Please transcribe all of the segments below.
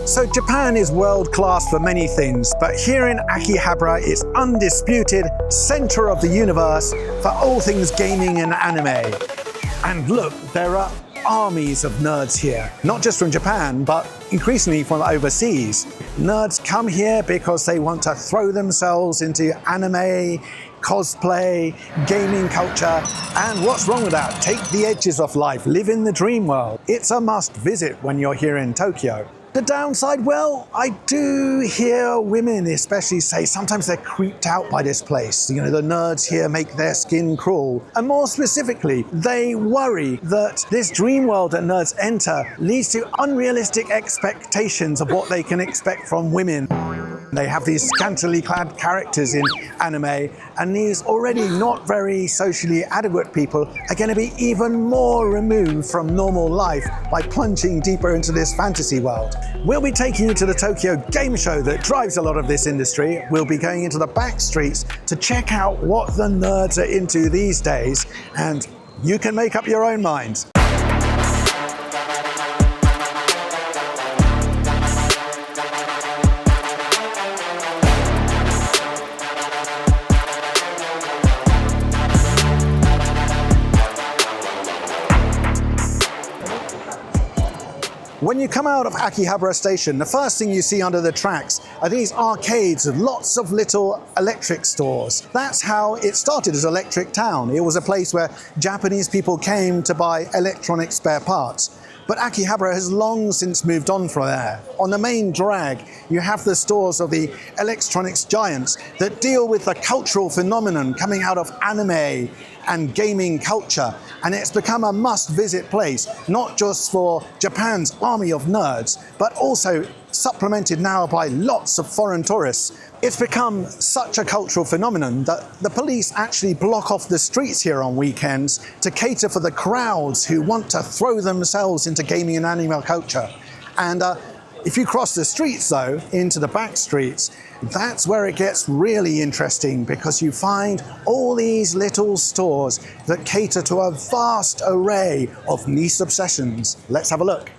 So Japan is world-class for many things, but here in Akihabara it's undisputed center of the universe for all things gaming and anime. And look, there are armies of nerds here, not just from Japan, but increasingly from overseas. Nerds come here because they want to throw themselves into anime, cosplay, gaming culture, and what's wrong with that? Take the edges off life, live in the dream world. It's a must visit when you're here in Tokyo. The downside, well, I do hear women especially say sometimes they're creeped out by this place. You know, the nerds here make their skin crawl. And more specifically, they worry that this dream world that nerds enter leads to unrealistic expectations of what they can expect from women. They have these scantily clad characters in anime, and these already not very socially adequate people are going to be even more removed from normal life by plunging deeper into this fantasy world. We'll be taking you to the Tokyo game show that drives a lot of this industry. We'll be going into the back streets to check out what the nerds are into these days, and you can make up your own minds. When you come out of Akihabara station, the first thing you see under the tracks are these arcades with lots of little electric stores. That's how it started as Electric Town. It was a place where Japanese people came to buy electronic spare parts. But Akihabara has long since moved on from there. On the main drag, you have the stores of the electronics giants that deal with the cultural phenomenon coming out of anime and gaming culture. And it's become a must-visit place, not just for Japan's army of nerds, but also supplemented now by lots of foreign tourists. It's become such a cultural phenomenon that the police actually block off the streets here on weekends to cater for the crowds who want to throw themselves into gaming and anime culture. And if you cross the streets, though, into the back streets, that's where it gets really interesting, because you find all these little stores that cater to a vast array of niche obsessions. Let's have a look.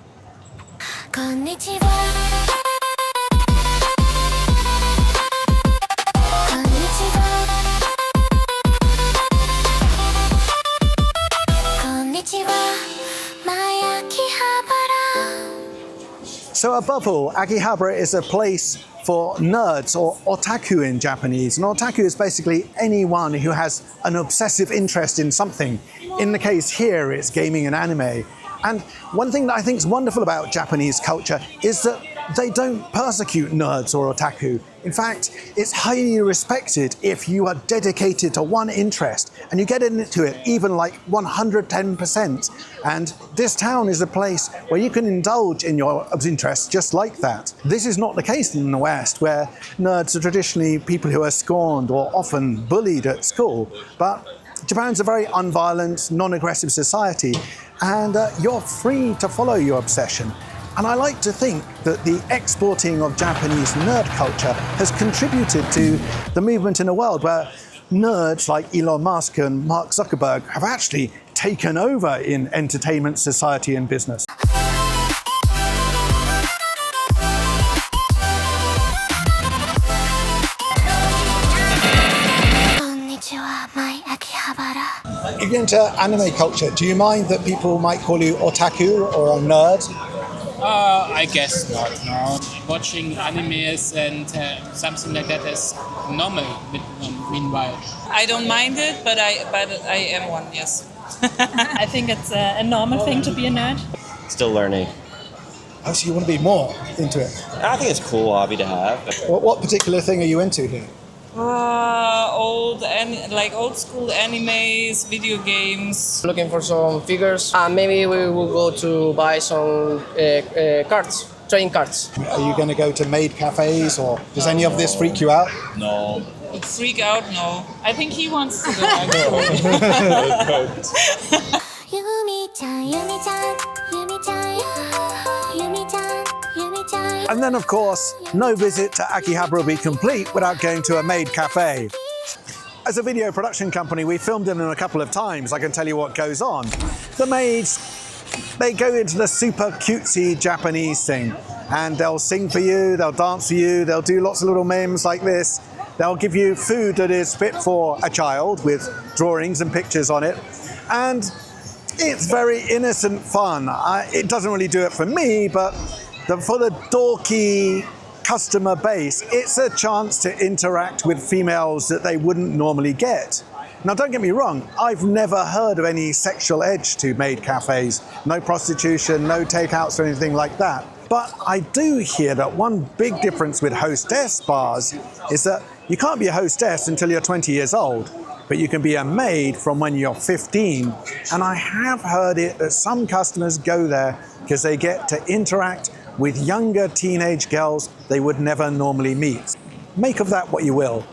So above all, Akihabara is a place for nerds, or otaku in Japanese. And otaku is basically anyone who has an obsessive interest in something. In the case here, it's gaming and anime. And one thing that I think is wonderful about Japanese culture is that they don't persecute nerds or otaku. In fact, it's highly respected if you are dedicated to one interest and you get into it even like 110%. And this town is a place where you can indulge in your interests just like that. This is not the case in the West, where nerds are traditionally people who are scorned or often bullied at school. But Japan's a very unviolent, non-aggressive society, and you're free to follow your obsession. And I like to think that the exporting of Japanese nerd culture has contributed to the movement in a world where nerds like Elon Musk and Mark Zuckerberg have actually taken over in entertainment, society, and business. If you're into anime culture, do you mind that people might call you otaku or a nerd? I guess not, no. Watching animes and something like that is normal, meanwhile. I don't mind it, but I am one, yes. I think it's a normal thing to be a nerd. Still learning. Oh, so you want to be more into it? I think it's a cool hobby to have. What particular thing are you into here? Old school animes, video games. Looking for some figures. Maybe we will go to buy some cards, trading cards. Are you going to go to Maid Cafes, or does any of this freak you out? No. Freak out? No. I think he wants to go. And then, of course, no visit to Akihabara will be complete without going to a Maid Cafe. As a video production company, we filmed in a couple of times. I can tell you what goes on. The maids, they go into the super cutesy Japanese thing. and they'll sing for you, they'll dance for you, they'll do lots of little memes like this. They'll give you food that is fit for a child with drawings and pictures on it. And it's very innocent fun. It doesn't really do it for me, but for the dorky customer base, it's a chance to interact with females that they wouldn't normally get. Now, don't get me wrong, I've never heard of any sexual edge to maid cafes. No prostitution, no takeouts or anything like that. But I do hear that one big difference with hostess bars is that you can't be a hostess until you're 20 years old, but you can be a maid from when you're 15. And I have heard it that some customers go there because they get to interact with younger teenage girls they would never normally meet. Make of that what you will.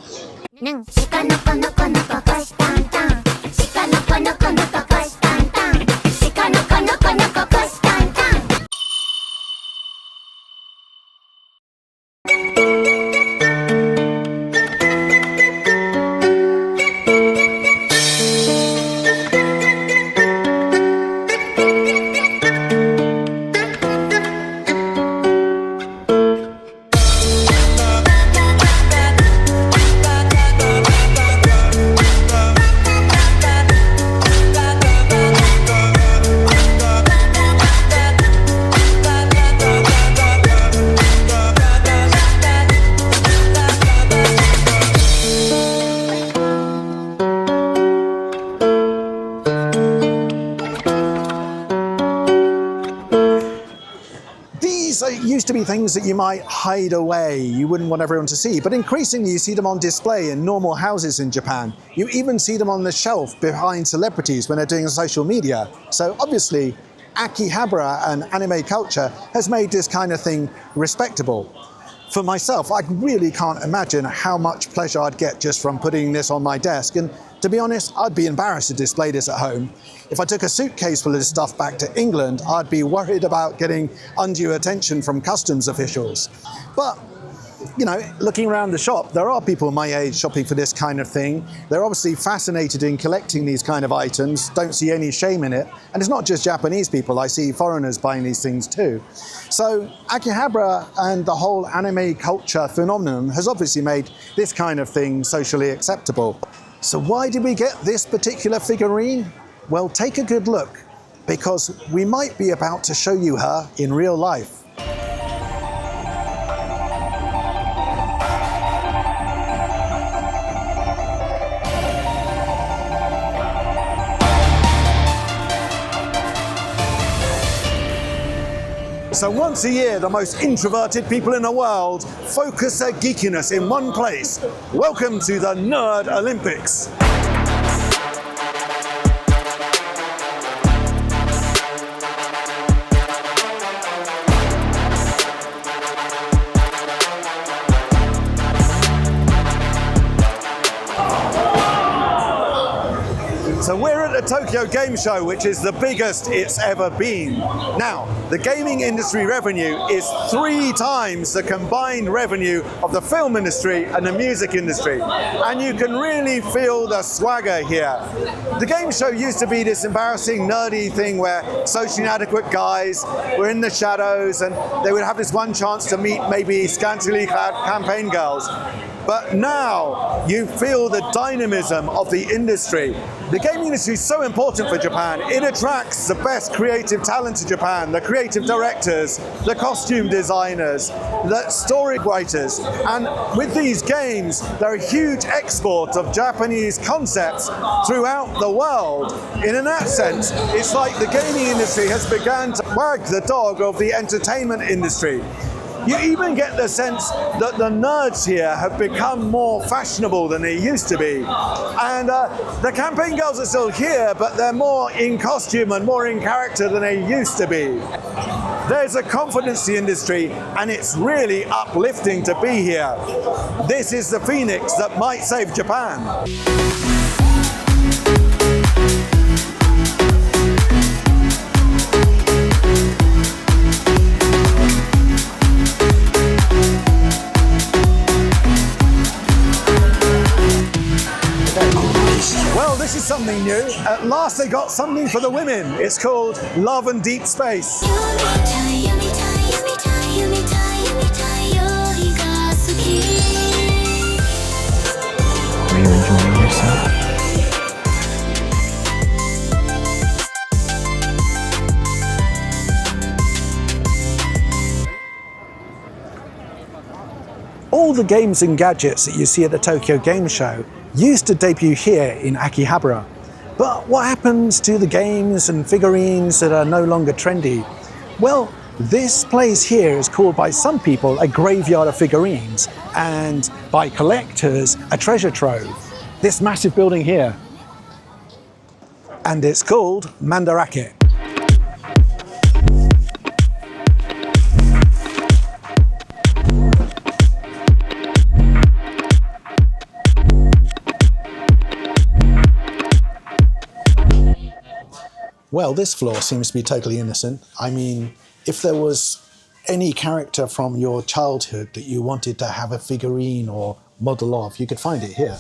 Used to be things that you might hide away, you wouldn't want everyone to see, but increasingly you see them on display in normal houses in Japan. You even see them on the shelf behind celebrities when they're doing social media. So obviously Akihabara and anime culture has made this kind of thing respectable. For myself, I really can't imagine how much pleasure I'd get just from putting this on my desk, and to be honest, I'd be embarrassed to display this at home. If I took a suitcase full of this stuff back to England, I'd be worried about getting undue attention from customs officials. But, you know, looking around the shop, there are people my age shopping for this kind of thing. They're obviously fascinated in collecting these kind of items, don't see any shame in it. And it's not just Japanese people, I see foreigners buying these things too. So Akihabara and the whole anime culture phenomenon has obviously made this kind of thing socially acceptable. So why did we get this particular figurine? Well, take a good look, because we might be about to show you her in real life. So once a year, the most introverted people in the world focus their geekiness in one place. Welcome to the Nerd Olympics. So we're at the Tokyo Game Show, which is the biggest it's ever been. Now, the gaming industry revenue is 3 times the combined revenue of the film industry and the music industry. And you can really feel the swagger here. The game show used to be this embarrassing, nerdy thing where socially inadequate guys were in the shadows and they would have this one chance to meet maybe scantily clad campaign girls. But now you feel the dynamism of the industry. The gaming industry is so important for Japan. It attracts the best creative talent in Japan, the creative directors, the costume designers, the story writers. And with these games, they're a huge export of Japanese concepts throughout the world. And in that sense, it's like the gaming industry has begun to wag the dog of the entertainment industry. You even get the sense that the nerds here have become more fashionable than they used to be. And the campaign girls are still here, but they're more in costume and more in character than they used to be. There's a confidence to the industry, and it's really uplifting to be here. This is the phoenix that might save Japan. Well, this is something new. At last they got something for the women. It's called Love and Deep Space. All the games and gadgets that you see at the Tokyo Game Show used to debut here in Akihabara. But what happens to the games and figurines that are no longer trendy? Well, this place here is called by some people a graveyard of figurines, and by collectors a treasure trove. This massive building here. And it's called Mandarake. Well, this floor seems to be totally innocent. I mean, if there was any character from your childhood that you wanted to have a figurine or model of, you could find it here.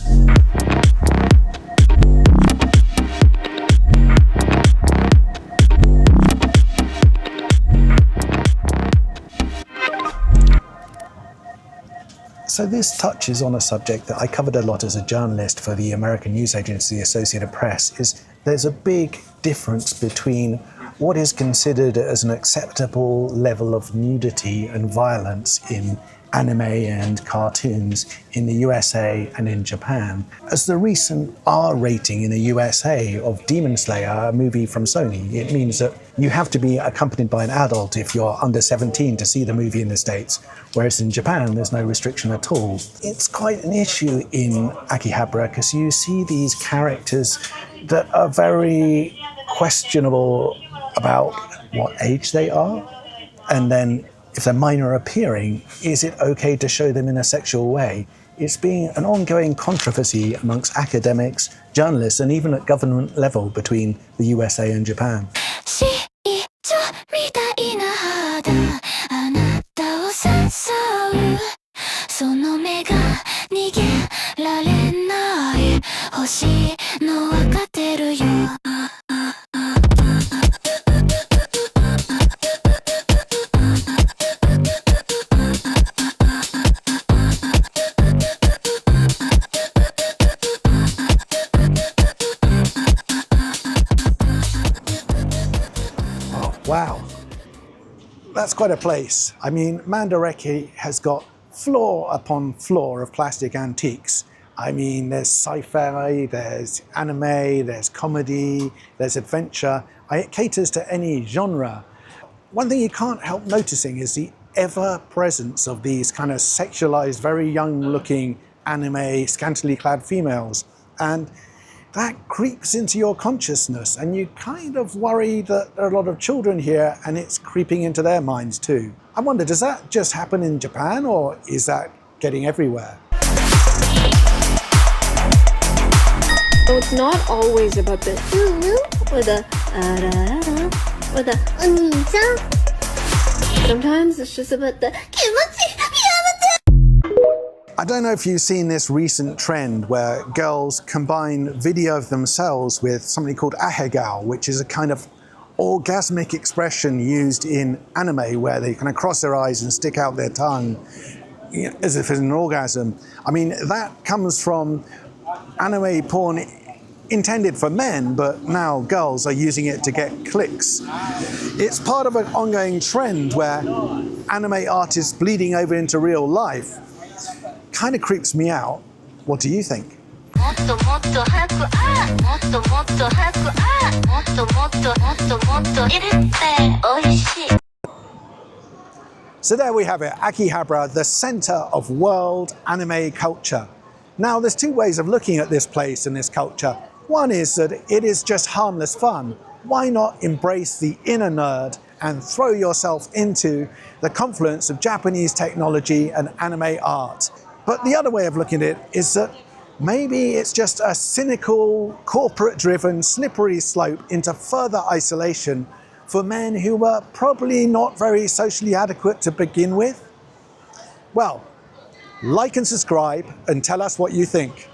So this touches on a subject that I covered a lot as a journalist for the American news agency Associated Press, is there's a big difference between what is considered as an acceptable level of nudity and violence in anime and cartoons in the USA and in Japan, as the recent R rating in the USA of Demon Slayer, a movie from Sony. It means that you have to be accompanied by an adult if you're under 17 to see the movie in the States, whereas in Japan there's no restriction at all. It's quite an issue in Akihabara because you see these characters that are very questionable about what age they are, and then if they're minor appearing, is it okay to show them in a sexual way? It's been an ongoing controversy amongst academics, journalists, and even at government level between the USA and Japan. Wow, that's quite a place. I mean, Mandarake has got floor upon floor of plastic antiques. I mean, there's sci-fi, there's anime, there's comedy, there's adventure. It caters to any genre. One thing you can't help noticing is the ever-presence of these kind of sexualized, very young-looking anime, scantily clad females. And that creeps into your consciousness, and you kind of worry that there are a lot of children here and it's creeping into their minds too. I wonder, does that just happen in Japan, or is that getting everywhere? So it's not always about the or the or the sometimes it's just about the I don't know if you've seen this recent trend where girls combine video of themselves with something called ahegao, which is a kind of orgasmic expression used in anime where they kind of cross their eyes and stick out their tongue as if it's an orgasm. I mean, that comes from anime porn intended for men, but now girls are using it to get clicks. It's part of an ongoing trend where anime art is bleeding over into real life. Kind of creeps me out. What do you think? So there we have it, Akihabara, the center of world anime culture. Now, there's two ways of looking at this place and this culture. One is that it is just harmless fun. Why not embrace the inner nerd and throw yourself into the confluence of Japanese technology and anime art? But the other way of looking at it is that maybe it's just a cynical, corporate-driven, slippery slope into further isolation for men who were probably not very socially adequate to begin with. Well, like and subscribe and tell us what you think.